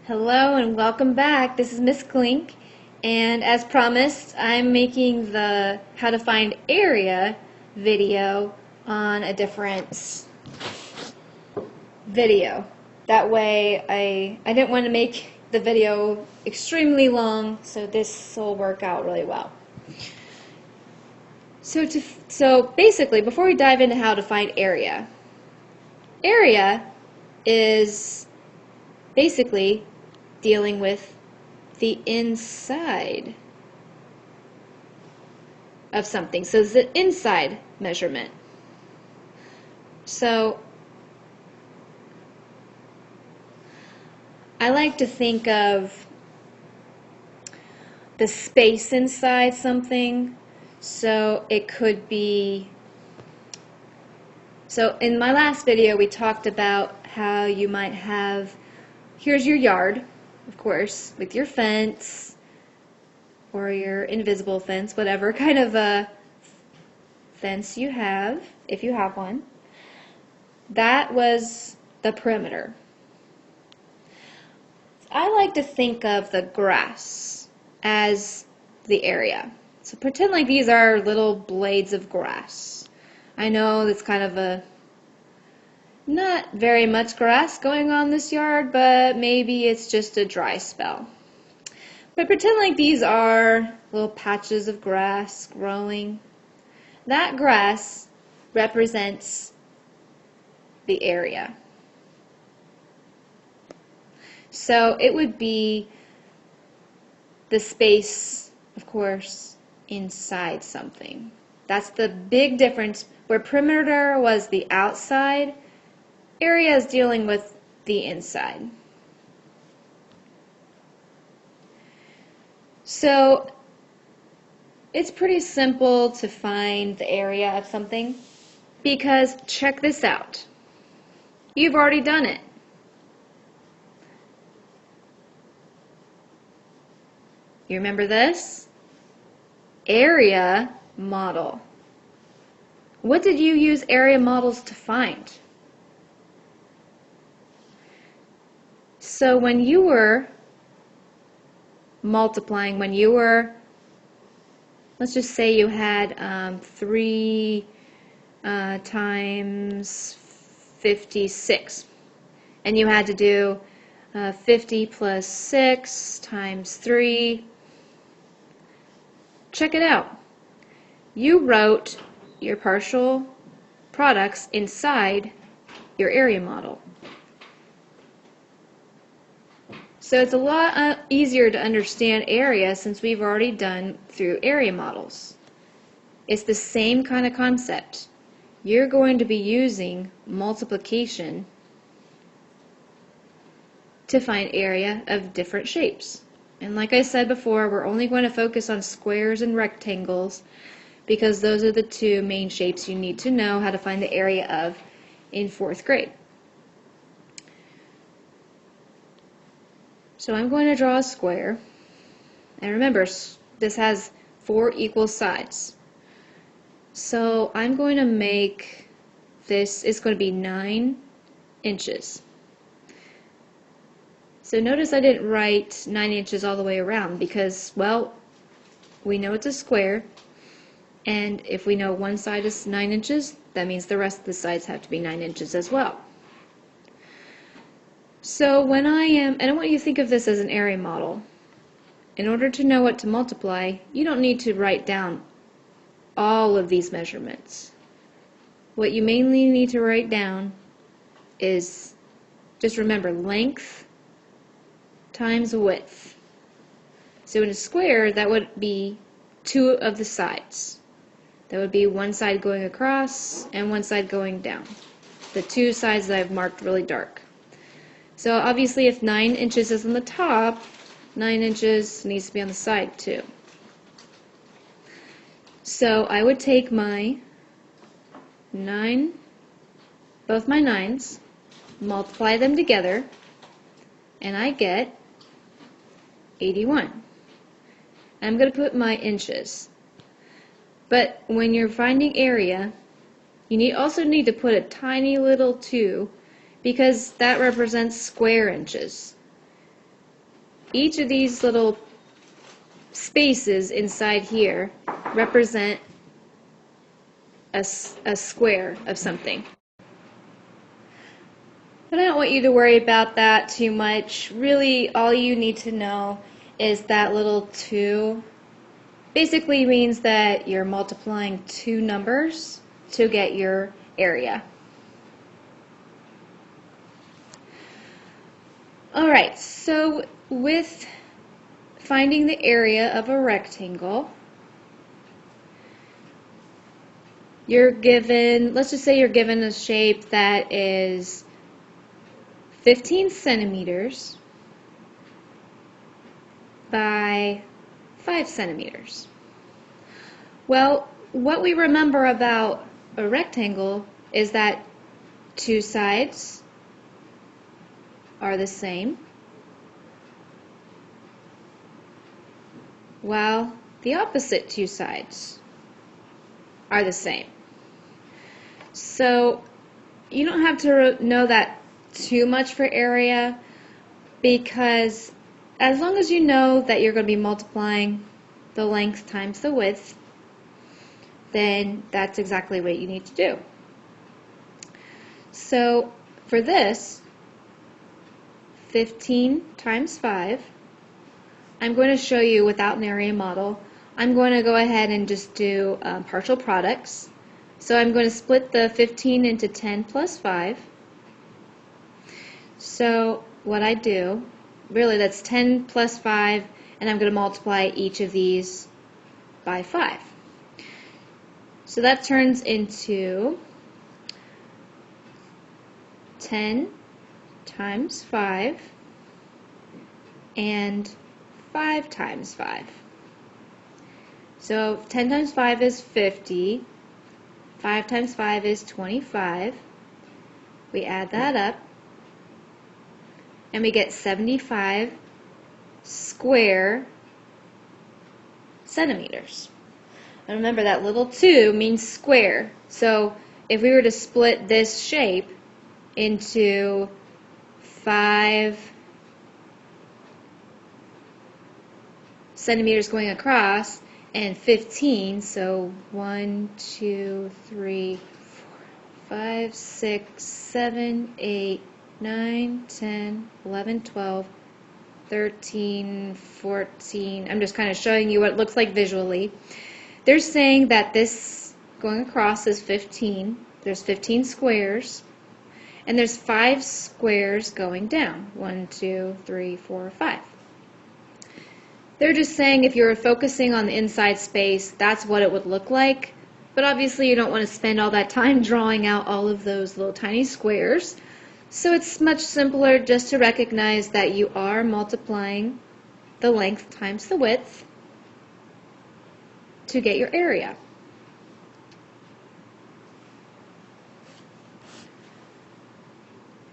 Hello and welcome back. This is Miss Klink, and as promised, I'm making the how to find area video on a different video. That way I didn't want to make the video extremely long, so this will work out really well. So basically, before we dive into how to find area is basically dealing with the inside of something. So it's the inside measurement. So I like to think of the space inside something. So it could be, so in my last video we talked about how you might have, here's your yard, of course, with your fence or your invisible fence, whatever kind of a fence you have, if you have one. That was the perimeter. I like to think of the grass as the area. So pretend like these are little blades of grass. I know that's kind of a not very much grass going on this yard, but maybe it's just a dry spell. But pretend like these are little patches of grass growing. That grass represents the area. So it would be the space, of course, inside something. That's the big difference. Where perimeter was the outside, area is dealing with the inside. So it's pretty simple to find the area of something because check this out. You've already done it. You remember this? Area model. What did you use area models to find? So when you were multiplying, when you were, let's just say you had 3 times 56, and you had to do 50 plus 6 times 3. Check it out. You wrote your partial products inside your area model. So it's a lot easier to understand area since we've already done through area models. It's the same kind of concept. You're going to be using multiplication to find area of different shapes. And like I said before, we're only going to focus on squares and rectangles because those are the two main shapes you need to know how to find the area of in 4th grade. So I'm going to draw a square, and remember, this has 4 equal sides. So I'm going to make this, it's going to be 9 inches. So notice I didn't write 9 inches all the way around because, well, we know it's a square, and if we know one side is 9 inches, that means the rest of the sides have to be 9 inches as well. So when and I want you to think of this as an area model. In order to know what to multiply, you don't need to write down all of these measurements. What you mainly need to write down is, just remember, length times width. So in a square, that would be 2 of the sides. That would be one side going across and one side going down. The 2 sides that I've marked really dark. So obviously if 9 inches is on the top, 9 inches needs to be on the side too. So I would take my 9, both my 9s, multiply them together, and I get 81. I'm going to put my inches. But when you're finding area, you also need to put a tiny little 2 because that represents square inches. each of these little spaces inside here represent a square of something. But I don't want you to worry about that too much. Really, all you need to know is that little 2 basically means that you're multiplying 2 numbers to get your area. Alright, so with finding the area of a rectangle, you're given, let's just say you're given a shape that is 15 centimeters by 5 centimeters. Well, what we remember about a rectangle is that 2 sides are the same, while the opposite 2 sides are the same. So you don't have to know that too much for area, because as long as you know that you're going to be multiplying the length times the width, then that's exactly what you need to do. So for this, 15 times 5, I'm going to show you without an area model. I'm going to go ahead and just do partial products. So I'm going to split the 15 into 10 plus 5. So what I do, really that's 10 plus 5, and I'm going to multiply each of these by 5. So that turns into 10 times 5 and 5 times 5. So 10 times 5 is 50. 5 times 5 is 25. We add that up, and we get 75 square centimeters. And remember, that little 2 means square. So if we were to split this shape into 5 centimeters going across and 15, so 1, 2, 3, 4, 5, 6, 7, 8, 9, 10, 11, 12, 13, 14. I'm just kind of showing you what it looks like visually. They're saying that this going across is 15. There's 15 squares, and there's 5 squares going down. 1, 2, 3, 4, 5. They're just saying if you're focusing on the inside space, that's what it would look like. But obviously you don't want to spend all that time drawing out all of those little tiny squares. So it's much simpler just to recognize that you are multiplying the length times the width to get your area.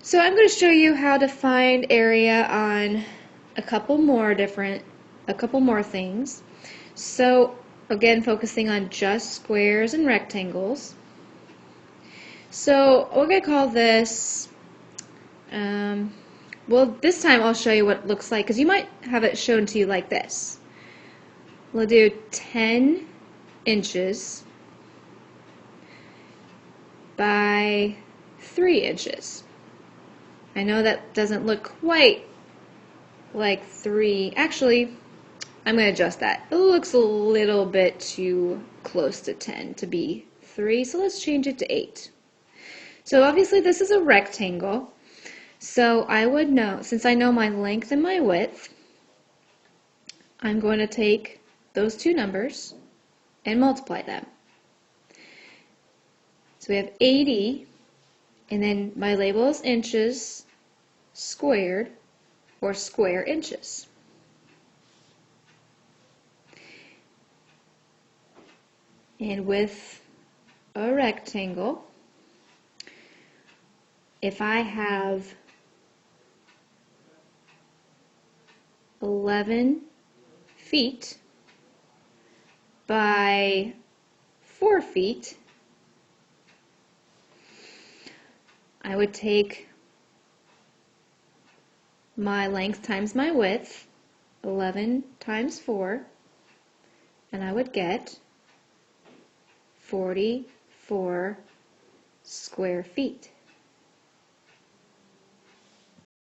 So I'm going to show you how to find area on a couple more things. So again, focusing on just squares and rectangles. So we're going to call this, well, this time I'll show you what it looks like, because you might have it shown to you like this. We'll do 10 inches by 3 inches. I know that doesn't look quite like 3. Actually, I'm going to adjust that. It looks a little bit too close to 10 to be 3, so let's change it to 8. So obviously this is a rectangle, so I would know, since I know my length and my width, I'm going to take those two numbers and multiply them. So we have 80, and then my label is inches squared, or square inches. And with a rectangle, if I have 11 feet by 4 feet, I would take my length times my width, 11 times 4, and I would get 44 square feet.